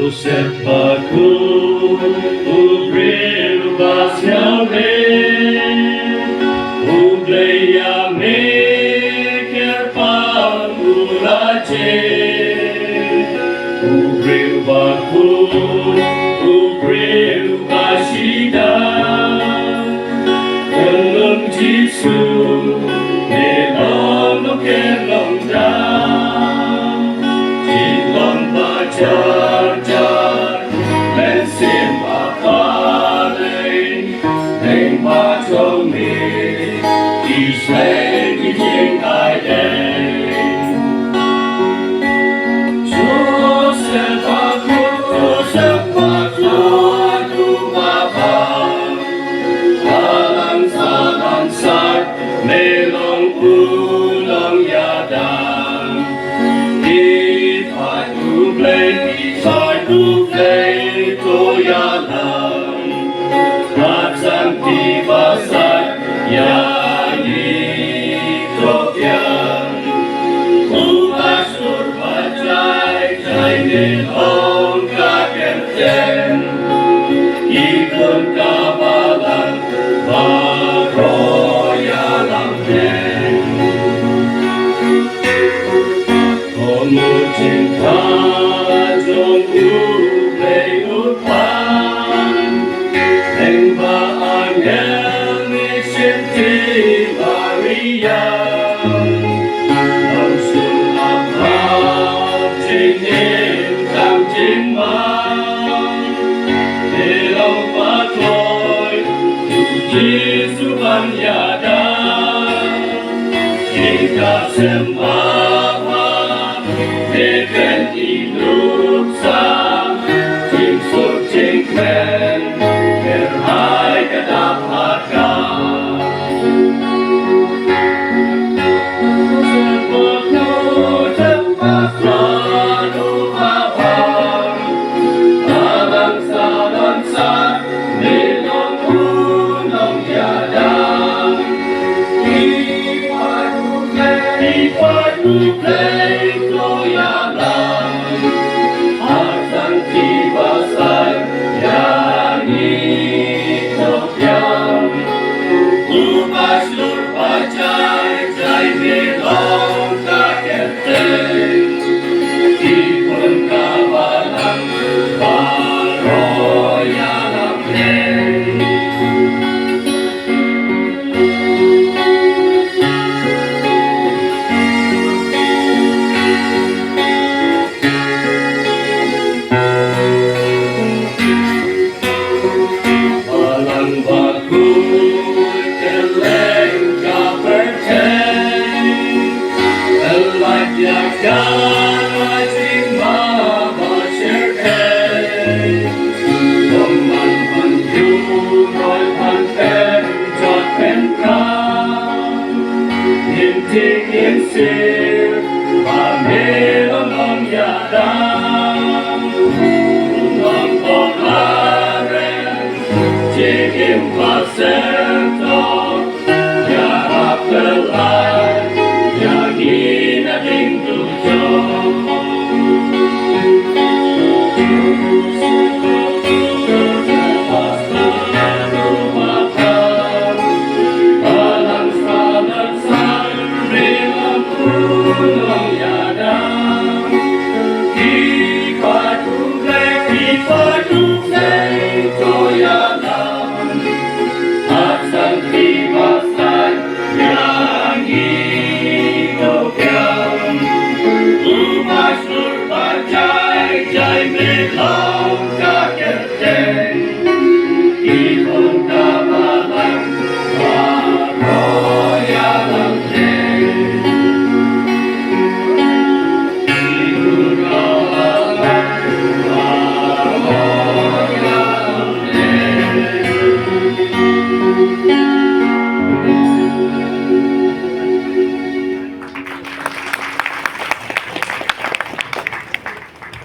Joseph Baku Ubril Basnyame Ubleya Meker Pangulaje Ubril Baku Ubril Basida Kelem Jisu Nelom no kelom da Jilom baca Melong ulang yadang Ipai ublay Sai ublay toyalang Hatsang tibasay Yayi topyang Ubas urbajay Jai nilong kakenten Ikon kabalang Cinta jong ublay utpan Lengba angel misinti Maria Langsung abhab jingin tam jingmang Nilang patloy Yesu banyada Kita sembah Deven hidup sang Jing suk jing kmen Berhai kedapatkan Sepenuh tempat selalu abang Bangsa-bangsa Milong gunung yadang Ipai ublay Take it,